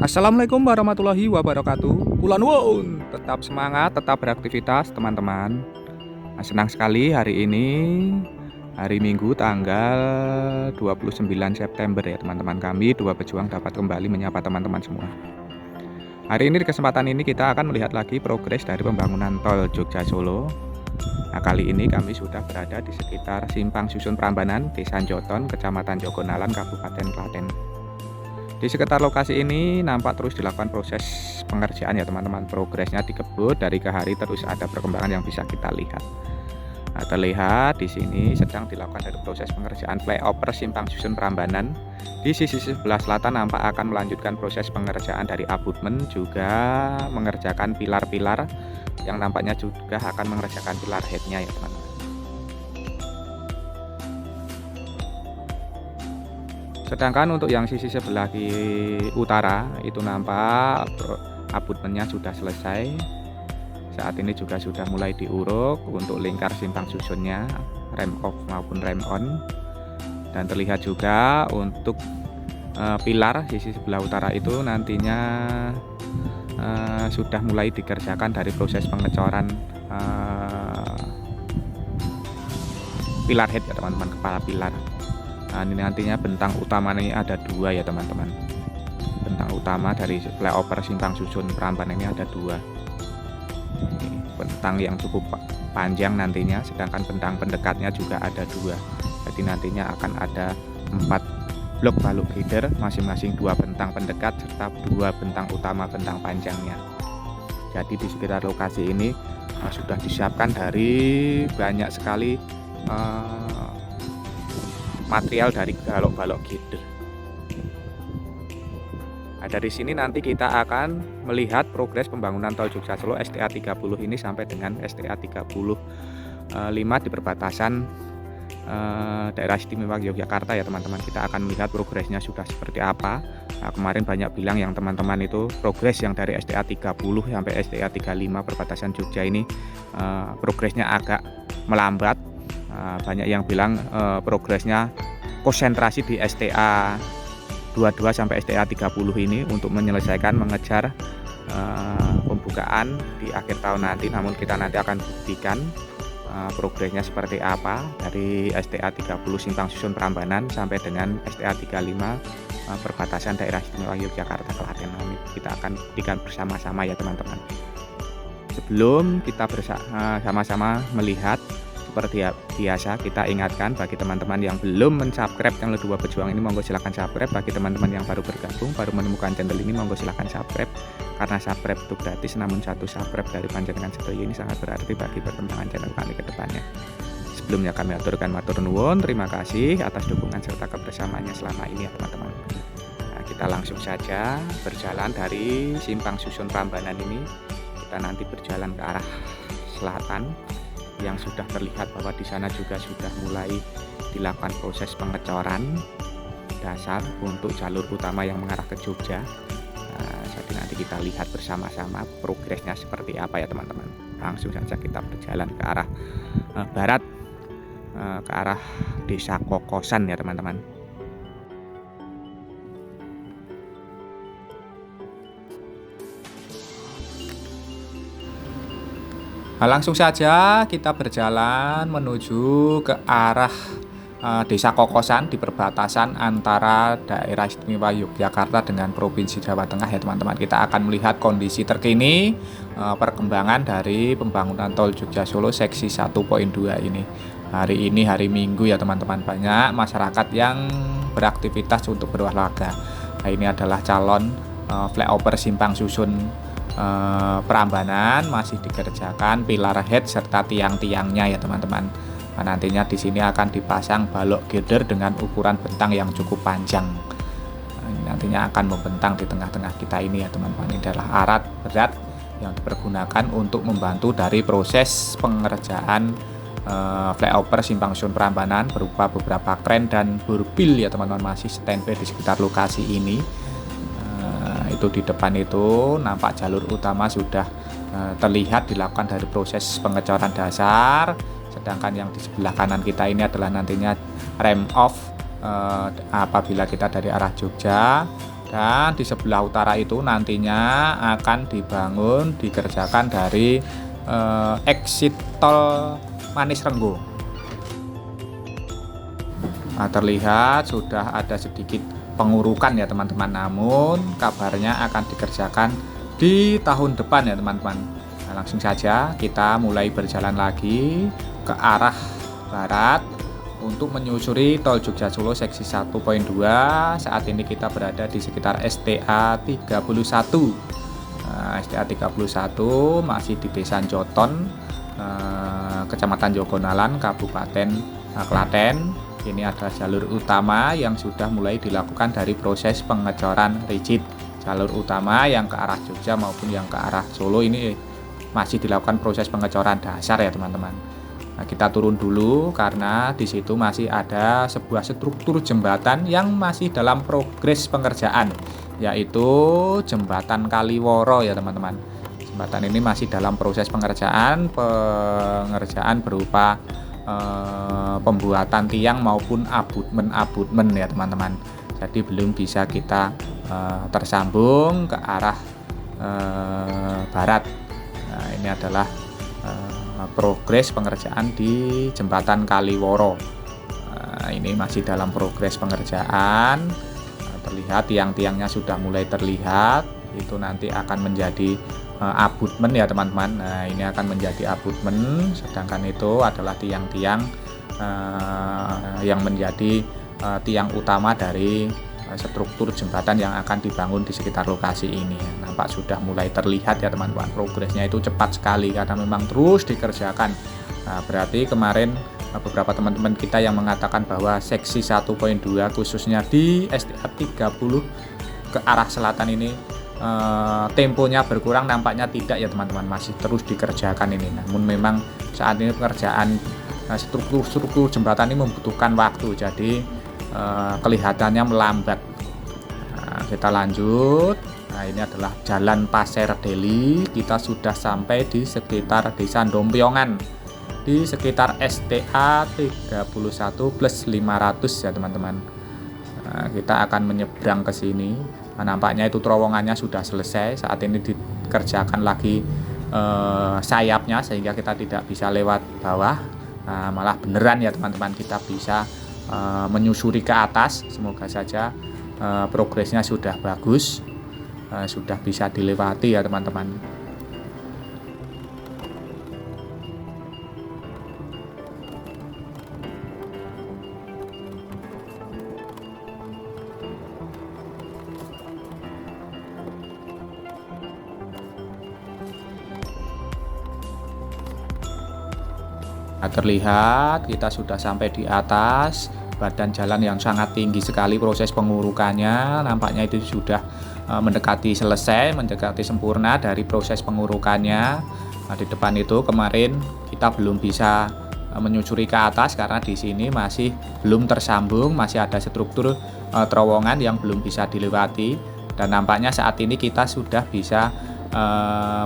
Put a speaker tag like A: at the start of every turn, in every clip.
A: Assalamualaikum warahmatullahi wabarakatuh. Kula nuwun, tetap semangat, tetap beraktivitas teman-teman. Senang sekali hari ini, hari Minggu tanggal 29 September ya teman-teman, kami dua pejuang dapat kembali menyapa teman-teman semua. Hari ini di kesempatan ini kita akan melihat lagi progres dari pembangunan tol Jogja Solo. Nah, kali ini kami sudah berada di sekitar Simpang Susun Prambanan, Desa Joton, Kecamatan Jogonalan, Kabupaten Klaten. Di sekitar lokasi ini nampak terus dilakukan proses pengerjaan ya teman-teman. Progresnya dikebut dari ke hari, terus ada perkembangan yang bisa kita lihat. Nah, terlihat di sini sedang dilakukan dari proses pengerjaan flyover Simpang Susun Prambanan. Di sisi sebelah selatan nampak akan melanjutkan proses pengerjaan dari abutmen, juga mengerjakan pilar-pilar yang nampaknya juga akan mengerjakan pilar headnya ya teman-teman. Sedangkan untuk yang sisi sebelah kiri utara itu nampak abutmennya sudah selesai. Saat ini juga sudah mulai diuruk untuk lingkar simpang susunnya, rem off maupun rem on. Dan terlihat juga untuk pilar sisi sebelah utara itu nantinya sudah mulai dikerjakan dari proses pengecoran pilar head ya teman-teman, kepala pilar. Nah, ini nantinya bentang utamanya ada dua ya teman-teman. Bentang utama dari flyover Simpang Susun Prambanan ini ada dua. Ini bentang yang cukup panjang nantinya, sedangkan bentang pendekatnya juga ada dua. Jadi nantinya akan ada 4 blok balok gider, masing-masing 2 bentang pendekat serta 2 bentang utama bentang panjangnya. Jadi di sekitar lokasi ini sudah disiapkan dari banyak sekali material dari balok-balok gider. Nah, dari sini nanti kita akan melihat progres pembangunan tol Jogja Solo STA 30 ini sampai dengan STA 35 di perbatasan daerah istimewa Yogyakarta ya teman-teman. Kita akan melihat progresnya sudah seperti apa. Nah, kemarin banyak bilang yang teman-teman itu progres yang dari STA 30 sampai STA 35 perbatasan Jogja ini progresnya agak melambat. Banyak yang bilang progresnya konsentrasi di STA 22 sampai STA 30 ini untuk menyelesaikan mengejar pembukaan di akhir tahun nanti. Namun kita nanti akan buktikan progresnya seperti apa dari STA 30 Simpang Susun Prambanan sampai dengan STA 35 perbatasan daerah istimewa Yogyakarta Klaten. Kita akan buktikan bersama-sama ya teman-teman. Sebelum kita sama-sama melihat, seperti biasa kita ingatkan bagi teman-teman yang belum mensubscribe channel Dua Pejuang ini, monggo silahkan subscribe. Bagi teman-teman yang baru bergabung, baru menemukan channel ini, monggo silahkan subscribe. Karena subscribe itu gratis, namun satu subscribe dari panjenengan sedaya ini sangat berarti bagi perkembangan channel kami ke depannya. Sebelumnya kami aturkan matur nuwun, terima kasih atas dukungan serta kebersamaannya selama ini ya teman-teman. Nah, kita langsung saja berjalan dari Simpang Susun Prambanan ini. Kita nanti berjalan ke arah selatan, yang sudah terlihat bahwa di sana juga sudah mulai dilakukan proses pengecoran dasar untuk jalur utama yang mengarah ke Jogja. Jadi nanti kita lihat bersama-sama progresnya seperti apa ya teman-teman. Langsung saja kita berjalan ke arah barat, ke arah Desa Kokosan ya teman-teman. Nah, langsung saja kita berjalan menuju ke arah Desa Kokosan di perbatasan antara daerah istimewa Yogyakarta dengan Provinsi Jawa Tengah ya teman-teman. Kita akan melihat kondisi terkini perkembangan dari pembangunan tol Jogja Solo seksi 1.2 ini. Hari ini hari Minggu ya teman-teman, banyak masyarakat yang beraktivitas untuk berolahraga. Nah, ini adalah calon flyover Simpang Susun Prambanan, masih dikerjakan pilar head serta tiang-tiangnya ya teman-teman. Nah, nantinya di sini akan dipasang balok girder dengan ukuran bentang yang cukup panjang. Nah, nantinya akan membentang di tengah-tengah kita ini ya teman-teman. Ini adalah alat berat yang dipergunakan untuk membantu dari proses pengerjaan flyover Simpang Susun Prambanan berupa beberapa kren dan borbil ya teman-teman, masih standby di sekitar lokasi ini. Itu di depan itu nampak jalur utama sudah terlihat dilakukan dari proses pengecoran dasar, sedangkan yang di sebelah kanan kita ini adalah nantinya rem off apabila kita dari arah Jogja Dan di sebelah utara itu nantinya akan dikerjakan dari exit tol Manis Renggo. Nah, terlihat sudah ada sedikit pengurukan ya teman-teman, namun kabarnya akan dikerjakan di tahun depan ya teman-teman. Nah, langsung saja kita mulai berjalan lagi ke arah barat untuk menyusuri tol Jogja Solo seksi 1.2. Saat ini kita berada di sekitar STA 31. Nah, STA 31 masih di Desa Joton, Kecamatan Jogonalan, Kabupaten Klaten. Ini adalah jalur utama yang sudah mulai dilakukan dari proses pengecoran rigid. Jalur utama yang ke arah Jogja maupun yang ke arah Solo ini masih dilakukan proses pengecoran dasar ya teman-teman. Nah, kita turun dulu karena di situ masih ada sebuah struktur jembatan yang masih dalam progres pengerjaan, yaitu jembatan Kaliworo ya teman-teman. Jembatan ini masih dalam proses pengerjaan berupa pembuatan tiang maupun abutmen ya teman-teman. Jadi belum bisa kita tersambung ke arah barat. Nah, ini adalah progres pengerjaan di jembatan Kaliworo. Nah, ini masih dalam progres pengerjaan. Terlihat tiang-tiangnya sudah mulai terlihat. Itu nanti akan menjadi abutmen ya teman-teman. Nah, ini akan menjadi abutmen, sedangkan itu adalah tiang-tiang yang menjadi tiang utama dari struktur jembatan yang akan dibangun di sekitar lokasi ini. Nampak sudah mulai terlihat ya teman-teman, progresnya itu cepat sekali karena memang terus dikerjakan. Nah, berarti kemarin beberapa teman-teman kita yang mengatakan bahwa seksi 1.2 khususnya di STA 30 ke arah selatan ini temponya berkurang, nampaknya tidak ya teman-teman, masih terus dikerjakan ini. Namun memang saat ini pekerjaan struktur jembatan ini membutuhkan waktu, jadi kelihatannya melambat. Nah, kita lanjut. Nah, ini adalah Jalan Pasir Deli. Kita sudah sampai di sekitar Desa Dompiongan, di sekitar STA 31+500 ya teman-teman. Nah, kita akan menyeberang ke sini. Nah, nampaknya itu terowongannya sudah selesai. Saat ini dikerjakan lagi sayapnya sehingga kita tidak bisa lewat bawah. Nah, malah beneran ya teman-teman, kita bisa menyusuri ke atas. Semoga saja progresnya sudah bagus, sudah bisa dilewati ya teman-teman. Nah, terlihat kita sudah sampai di atas badan jalan yang sangat tinggi sekali. Proses pengurukannya nampaknya itu sudah mendekati selesai, mendekati sempurna dari proses pengurukannya. Nah, di depan itu kemarin kita belum bisa menyusuri ke atas karena di sini masih belum tersambung, masih ada struktur terowongan yang belum bisa dilewati, dan nampaknya saat ini kita sudah bisa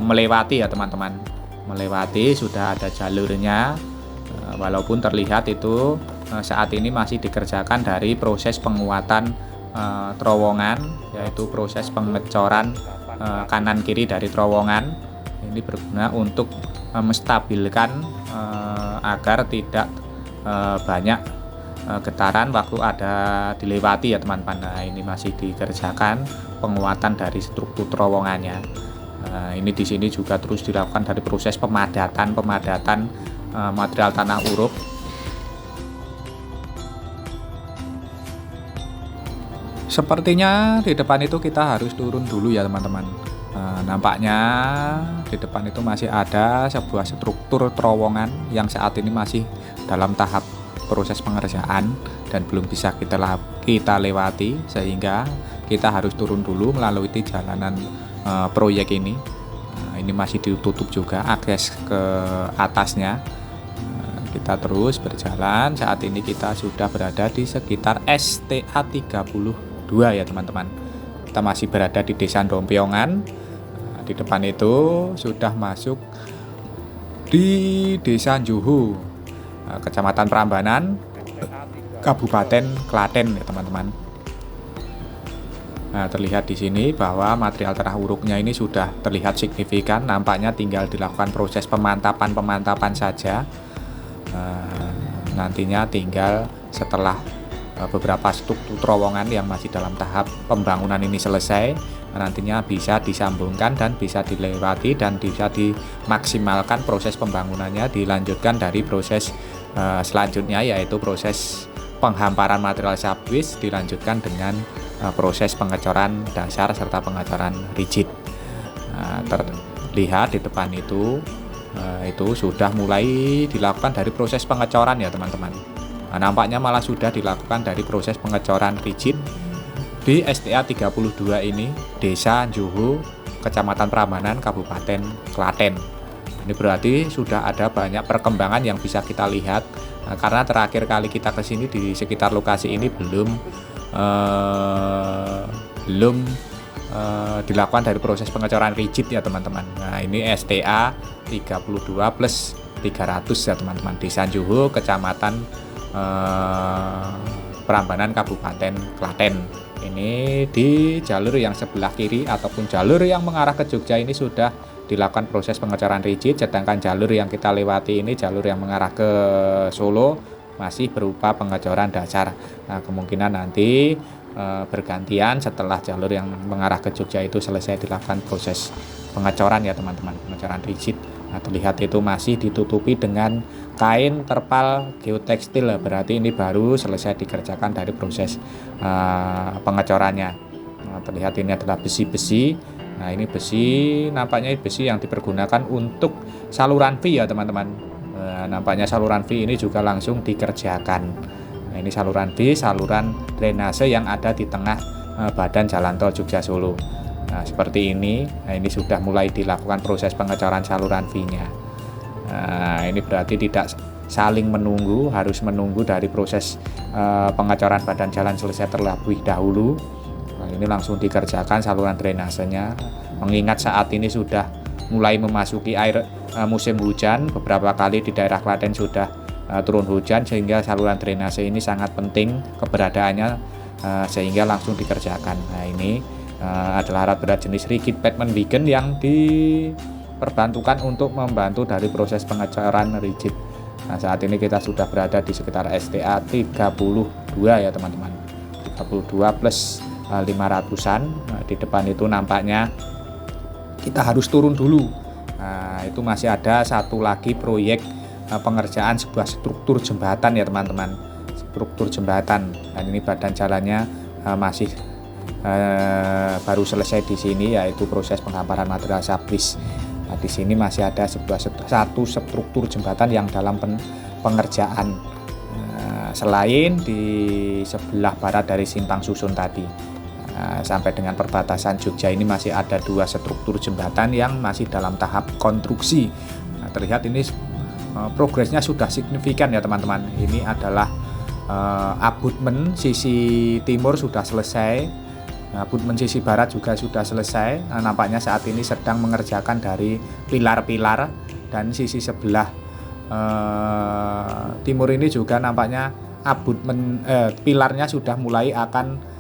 A: melewati ya teman-teman. Melewati, sudah ada jalurnya. Walaupun terlihat itu saat ini masih dikerjakan dari proses penguatan terowongan, yaitu proses pengecoran kanan kiri dari terowongan. Ini berguna untuk menstabilkan agar tidak banyak getaran waktu ada dilewati ya teman-teman. Nah, ini masih dikerjakan penguatan dari struktur terowongannya. Ini di sini juga terus dilakukan dari proses pemadatan material tanah urup. Sepertinya di depan itu kita harus turun dulu ya teman-teman. Nampaknya di depan itu masih ada sebuah struktur terowongan yang saat ini masih dalam tahap proses pengerjaan dan belum bisa kita lewati, sehingga kita harus turun dulu melalui jalanan proyek ini. Ini masih ditutup juga akses ke atasnya. Kita terus berjalan. Saat ini kita sudah berada di sekitar STA 32 ya teman-teman. Kita masih berada di Desa Dompiongan. Di depan itu sudah masuk di Desa Juhu, Kecamatan Prambanan, Kabupaten Klaten ya teman-teman. Nah, terlihat di sini bahwa material tanah uruknya ini sudah terlihat signifikan, nampaknya tinggal dilakukan proses pemantapan saja. Nantinya tinggal setelah beberapa struktur terowongan yang masih dalam tahap pembangunan ini selesai, nantinya bisa disambungkan dan bisa dilewati dan bisa dimaksimalkan proses pembangunannya, dilanjutkan dari proses selanjutnya, yaitu proses penghamparan material subwis, dilanjutkan dengan proses pengecoran dasar serta pengecoran rigid. Terlihat di depan itu sudah mulai dilakukan dari proses pengecoran ya teman-teman. Nampaknya malah sudah dilakukan dari proses pengecoran rigid di STA 32 ini, Desa Juhu, Kecamatan Prambanan, Kabupaten Klaten. Ini berarti sudah ada banyak perkembangan yang bisa kita lihat, karena terakhir kali kita ke sini di sekitar lokasi ini belum dilakukan dari proses pengecoran rigid ya teman-teman. Nah, ini STA 32 plus 300 ya teman-teman, Desa Juhu, Kecamatan Prambanan, Kabupaten Klaten. Ini di jalur yang sebelah kiri ataupun jalur yang mengarah ke Jogja ini sudah dilakukan proses pengecoran rigid, sedangkan jalur yang kita lewati ini, jalur yang mengarah ke Solo, masih berupa pengecoran dasar. Nah, kemungkinan nanti bergantian setelah jalur yang mengarah ke Jogja itu selesai dilakukan proses pengecoran ya teman-teman, pengecoran rigid. Nah, terlihat itu masih ditutupi dengan kain terpal geotekstil, berarti ini baru selesai dikerjakan dari proses pengecorannya. Nah, terlihat ini adalah besi-besi. Nah, ini besi, nampaknya besi yang dipergunakan untuk saluran V ya teman-teman. Nampaknya saluran V ini juga langsung dikerjakan. Nah, ini saluran V, saluran drainase yang ada di tengah badan jalan tol Jogja Solo. Nah, seperti ini. Nah, ini sudah mulai dilakukan proses pengecoran saluran V-nya. Nah, ini berarti tidak saling menunggu, harus menunggu dari proses pengecoran badan jalan selesai terlebih dahulu. Nah, ini langsung dikerjakan saluran drainasenya. Mengingat saat ini sudah mulai memasuki air musim hujan, beberapa kali di daerah Klaten sudah turun hujan, sehingga saluran drainase ini sangat penting keberadaannya, sehingga langsung dikerjakan. Nah, ini adalah alat berat jenis rigid pavement wagon yang diperbantukan untuk membantu dari proses pengecoran rigid. Nah, saat ini kita sudah berada di sekitar STA 32 ya teman-teman, 32 plus 500-an. Nah, di depan itu nampaknya kita harus turun dulu. Nah, itu masih ada satu lagi proyek pengerjaan sebuah struktur jembatan ya teman-teman, struktur jembatan. Dan ini badan jalannya masih baru selesai di sini, yaitu proses penghamparan material subwis. Nah, di sini masih ada satu struktur jembatan yang dalam pengerjaan, selain di sebelah barat dari simpang susun tadi. Sampai dengan perbatasan Jogja ini masih ada dua struktur jembatan yang masih dalam tahap konstruksi. Nah, terlihat ini progresnya sudah signifikan ya teman-teman. Ini adalah abutmen sisi timur sudah selesai, abutmen sisi barat juga sudah selesai. Nah, nampaknya saat ini sedang mengerjakan dari pilar-pilar, dan sisi sebelah timur ini juga nampaknya abutmen pilarnya sudah mulai akan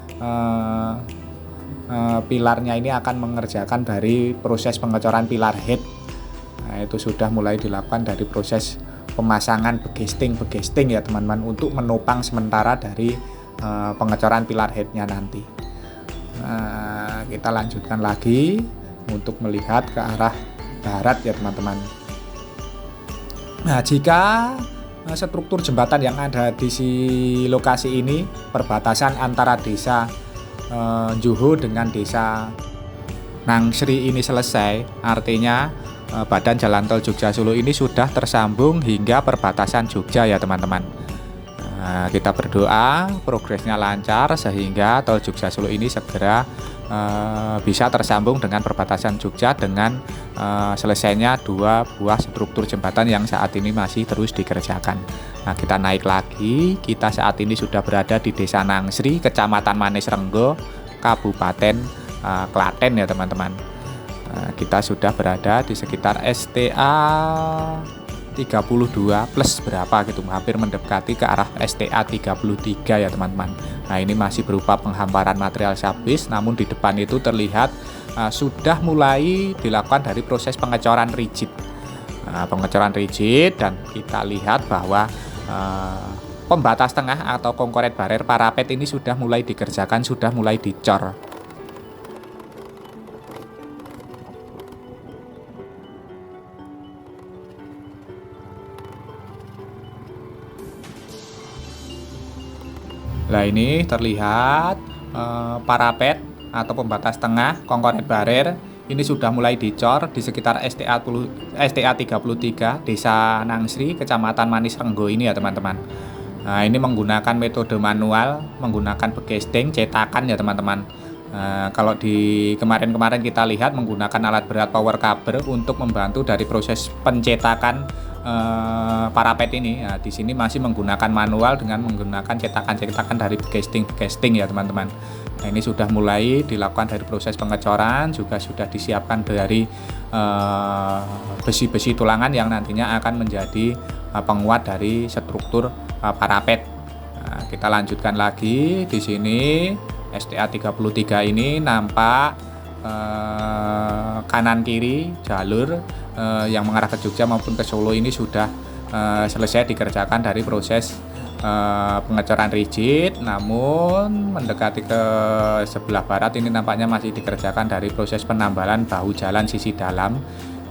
A: pilarnya ini akan mengerjakan dari proses pengecoran pilar head. Nah, itu sudah mulai dilakukan dari proses pemasangan begesting ya teman-teman, untuk menopang sementara dari pengecoran pilar headnya nanti. Nah, kita lanjutkan lagi untuk melihat ke arah barat ya teman-teman. Nah, jika struktur jembatan yang ada di lokasi ini, perbatasan antara desa Juhu dengan desa Nangsri ini selesai, artinya badan jalan tol Jogja Solo ini sudah tersambung hingga perbatasan Jogja ya teman-teman. Kita berdoa progresnya lancar sehingga tol Jogja Solo ini segera bisa tersambung dengan perbatasan Jogja dengan selesainya dua buah struktur jembatan yang saat ini masih terus dikerjakan. Nah, kita naik lagi, kita saat ini sudah berada di Desa Nangsri, Kecamatan Manis Renggo, Kabupaten Klaten ya teman-teman. Kita sudah berada di sekitar STA 32 plus berapa gitu, hampir mendekati ke arah STA 33 ya teman-teman. Nah ini masih berupa penghamparan material subis, namun di depan itu terlihat sudah mulai dilakukan dari proses pengecoran rigid. Pengecoran rigid, dan kita lihat bahwa pembatas tengah atau concrete barrier parapet ini sudah mulai dikerjakan, sudah mulai dicor. Nah ini terlihat parapet atau pembatas tengah concrete barrier ini sudah mulai dicor di sekitar STA 33 Desa Nangsri, Kecamatan Manis Renggo ini ya teman-teman. Nah ini menggunakan metode manual, menggunakan begesting cetakan ya teman-teman. Kalau di kemarin-kemarin kita lihat menggunakan alat berat power cover untuk membantu dari proses pencetakan parapet ini. Nah, di sini masih menggunakan manual dengan menggunakan cetakan-cetakan dari begesting ya teman-teman. Nah, ini sudah mulai dilakukan dari proses pengecoran, juga sudah disiapkan dari besi-besi tulangan yang nantinya akan menjadi penguat dari struktur parapet. Nah, kita lanjutkan lagi di sini. STA 33 ini nampak kanan kiri jalur yang mengarah ke Jogja maupun ke Solo ini sudah selesai dikerjakan dari proses pengecoran rigid, namun mendekati ke sebelah barat ini nampaknya masih dikerjakan dari proses penambalan bahu jalan sisi dalam.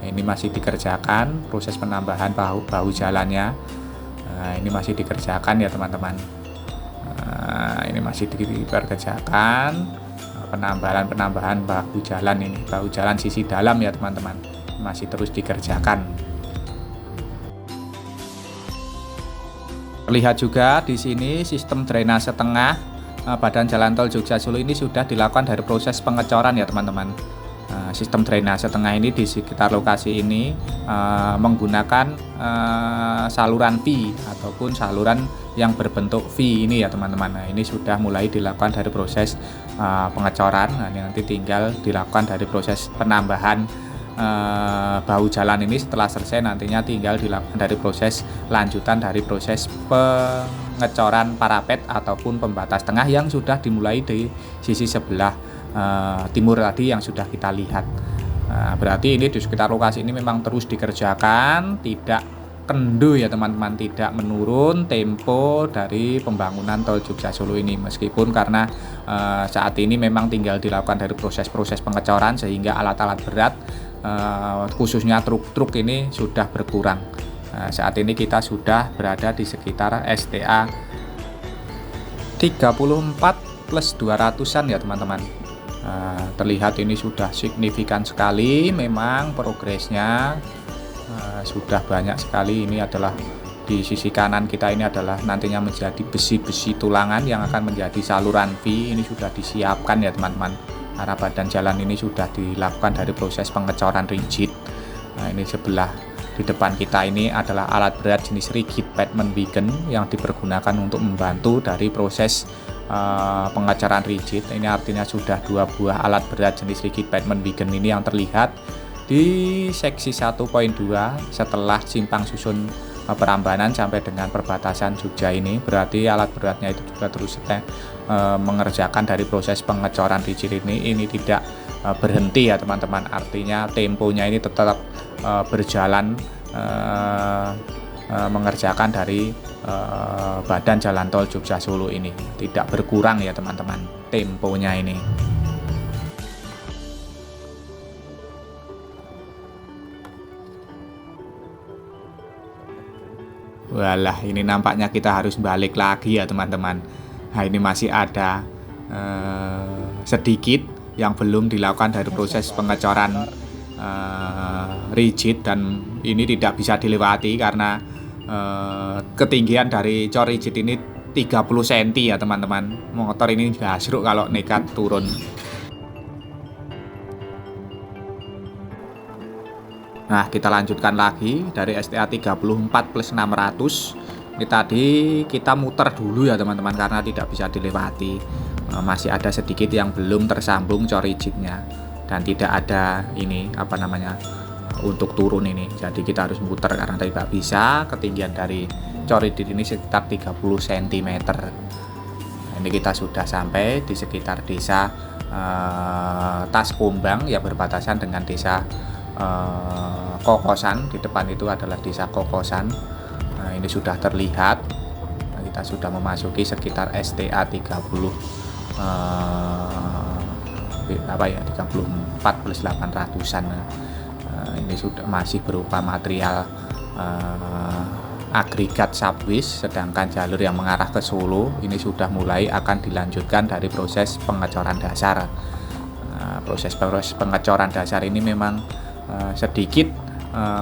A: Ini masih dikerjakan proses penambahan bahu jalannya. Nah, ini masih dikerjakan ya teman-teman. Nah, ini masih dikerjakan penambahan bahu jalan ini, bahu jalan sisi dalam ya teman-teman, masih terus dikerjakan. Lihat juga di sini sistem drainase tengah badan jalan tol Jogja Solo ini sudah dilakukan dari proses pengecoran ya teman-teman. Sistem drainase tengah ini di sekitar lokasi ini menggunakan saluran V ataupun saluran yang berbentuk V ini ya teman-teman. Nah, ini sudah mulai dilakukan dari proses pengecoran. Nah, ini nanti tinggal dilakukan dari proses penambahan bahu jalan ini. Setelah selesai nantinya tinggal dilakukan dari proses lanjutan dari proses pengecoran parapet ataupun pembatas tengah yang sudah dimulai di sisi sebelah timur tadi yang sudah kita lihat. Nah, berarti ini di sekitar lokasi ini memang terus dikerjakan, tidak kendu ya teman-teman, tidak menurun tempo dari pembangunan tol Jogja Solo ini, meskipun karena saat ini memang tinggal dilakukan dari proses-proses pengecoran sehingga alat-alat berat khususnya truk-truk ini sudah berkurang. Nah, saat ini kita sudah berada di sekitar STA 34 plus 200-an ya teman-teman. Terlihat ini sudah signifikan sekali, memang progresnya sudah banyak sekali. Ini adalah di sisi kanan kita ini adalah nantinya menjadi besi-besi tulangan yang akan menjadi saluran V. Ini sudah disiapkan ya teman-teman, karena badan jalan ini sudah dilakukan dari proses pengecoran rigid. Nah, ini sebelah di depan kita ini adalah alat berat jenis rigid pavement beacon yang dipergunakan untuk membantu dari proses pengecoran rigid. Ini artinya sudah 2 buah alat berat jenis rigid pavement beacon ini yang terlihat di seksi 1.2 setelah simpang susun Prambanan sampai dengan perbatasan Jogja ini. Berarti alat beratnya itu juga terus mengerjakan dari proses pengecoran rigid ini tidak berhenti ya teman-teman. Artinya temponya ini tetap berjalan mengerjakan dari badan jalan tol Jogja Solo ini, tidak berkurang ya teman-teman temponya ini. Walah, ini nampaknya kita harus balik lagi ya teman-teman. Nah, ini masih ada sedikit yang belum dilakukan dari proses pengecoran rigid, dan ini tidak bisa dilewati karena ketinggian dari cor rigid ini 30 cm ya teman-teman. Motor ini gasruk kalau nekat turun. Nah, kita lanjutkan lagi dari STA 34 plus 600. Ini tadi kita muter dulu ya teman-teman karena tidak bisa dilewati. Masih ada sedikit yang belum tersambung cor rigidnya, dan tidak ada ini untuk turun ini. Jadi kita harus muter karena tidak bisa. Ketinggian dari Coridit ini sekitar 30 cm. Ini kita sudah sampai di sekitar desa Taskumbang yang berbatasan dengan desa Kokosan. Di depan itu adalah desa Kokosan. Nah, ini sudah terlihat. Nah, kita sudah memasuki sekitar STA 30 34+800-an. Ini sudah masih berupa material agregat subwis, sedangkan jalur yang mengarah ke Solo ini sudah mulai akan dilanjutkan dari proses pengecoran dasar. Proses pengecoran dasar ini memang sedikit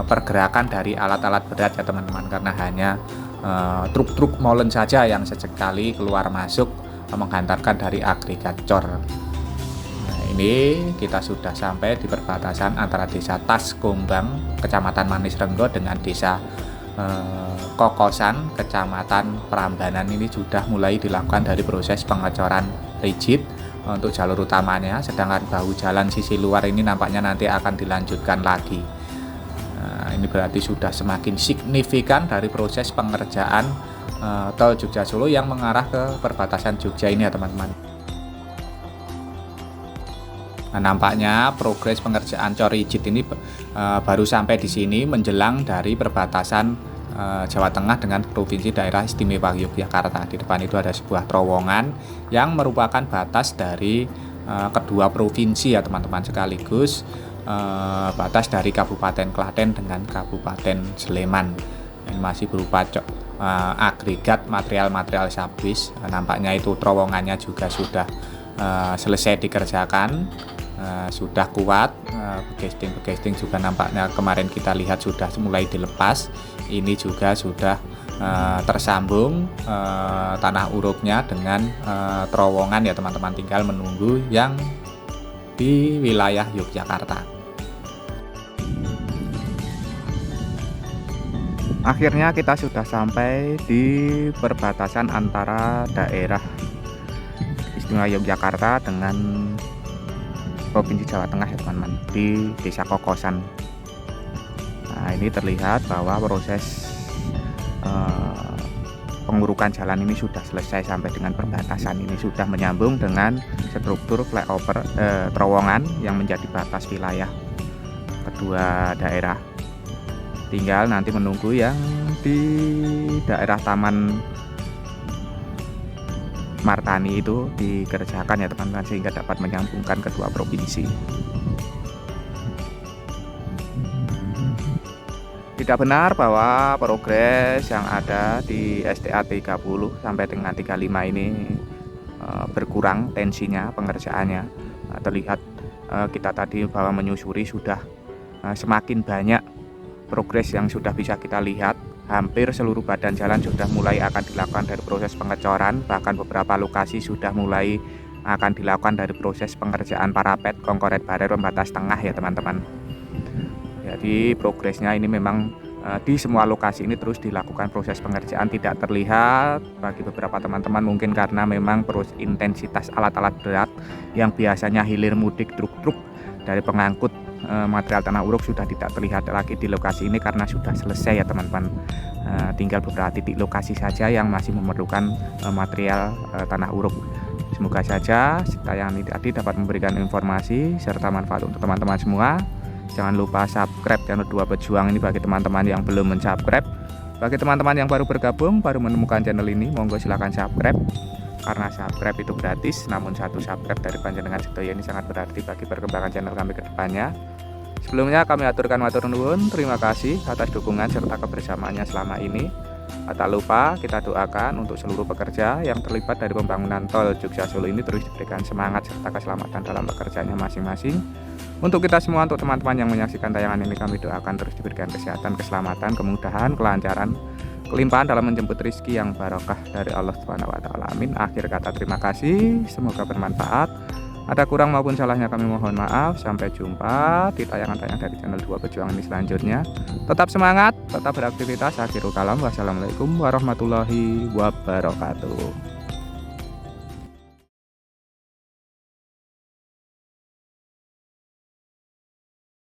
A: pergerakan dari alat-alat berat ya teman-teman, karena hanya truk-truk molen saja yang sesekali keluar masuk menghantarkan dari agregat cor. Nah, ini kita sudah sampai di perbatasan antara desa Taskumbang, Kecamatan Manis Renggo dengan desa Kokosan, Kecamatan Prambanan. Ini sudah mulai dilakukan dari proses pengecoran rigid untuk jalur utamanya, sedangkan bahu jalan sisi luar ini nampaknya nanti akan dilanjutkan lagi. Nah, ini berarti sudah semakin signifikan dari proses pengerjaan tol Jogja Solo yang mengarah ke perbatasan Jogja ini ya teman-teman. Nah, nampaknya progres pengerjaan cor rigid ini baru sampai di sini menjelang dari perbatasan Jawa Tengah dengan Provinsi Daerah Istimewa Yogyakarta. Di depan itu ada sebuah terowongan yang merupakan batas dari kedua provinsi ya teman-teman, sekaligus batas dari Kabupaten Klaten dengan Kabupaten Sleman. Ini masih berupa agregat material-material subwis. Nampaknya itu terowongannya juga sudah selesai dikerjakan, sudah kuat. Begesting juga nampaknya kemarin kita lihat sudah mulai dilepas. Ini juga sudah tersambung tanah urupnya dengan terowongan ya teman-teman, tinggal menunggu yang di wilayah Yogyakarta. Akhirnya kita sudah sampai di perbatasan antara daerah Istimewa Yogyakarta dengan Provinsi Jawa Tengah ya teman-teman, di desa Kokosan. Nah, ini terlihat bahwa proses pengurukan jalan ini sudah selesai sampai dengan perbatasan. Ini sudah menyambung dengan struktur flyover terowongan yang menjadi batas wilayah kedua daerah. Tinggal nanti menunggu yang di daerah Taman Martani itu dikerjakan ya teman-teman, sehingga dapat menyambungkan kedua provinsi. Tidak benar bahwa progres yang ada di STA 30 sampai dengan 35 ini berkurang tensinya pengerjaannya. Terlihat kita tadi bahwa menyusuri sudah semakin banyak progres yang sudah bisa kita lihat. Hampir seluruh badan jalan sudah mulai akan dilakukan dari proses pengecoran, bahkan beberapa lokasi sudah mulai akan dilakukan dari proses pengerjaan parapet, kongkoret barer, pembatas tengah ya teman-teman. Jadi progresnya ini memang di semua lokasi ini terus dilakukan proses pengerjaan. Tidak terlihat bagi beberapa teman-teman mungkin karena memang intensitas alat-alat berat yang biasanya hilir mudik truk-truk dari pengangkut material tanah uruk sudah tidak terlihat lagi di lokasi ini karena sudah selesai ya teman-teman. Tinggal beberapa titik lokasi saja yang masih memerlukan material tanah uruk. Semoga saja tayangan ini tadi dapat memberikan informasi serta manfaat untuk teman-teman semua. Jangan lupa subscribe channel Dua Pejuang ini bagi teman-teman yang belum mensubscribe. Bagi teman-teman yang baru bergabung, baru menemukan channel ini, monggo silahkan subscribe. Karena subscribe itu gratis, namun satu subscribe dari panjenengan sedaya ini sangat berarti bagi perkembangan channel kami ke depannya. Sebelumnya kami aturkan matur nuwun, terima kasih atas dukungan serta kebersamaannya selama ini. Tak lupa kita doakan untuk seluruh pekerja yang terlibat dari pembangunan tol Jogja Solo ini terus diberikan semangat serta keselamatan dalam pekerjaannya masing-masing. Untuk kita semua, untuk teman-teman yang menyaksikan tayangan ini, kami doakan terus diberikan kesehatan, keselamatan, kemudahan, kelancaran, kelimpahan dalam menjemput rizki yang barokah dari Allah Subhanahu wa taala. Amin. Akhir kata terima kasih, semoga bermanfaat. Ada kurang maupun salahnya kami mohon maaf. Sampai jumpa di tayangan-tayangan dari channel Dua Pejuang ini selanjutnya. Tetap semangat, tetap beraktivitas. Akhirul kalam. Wassalamualaikum warahmatullahi wabarakatuh.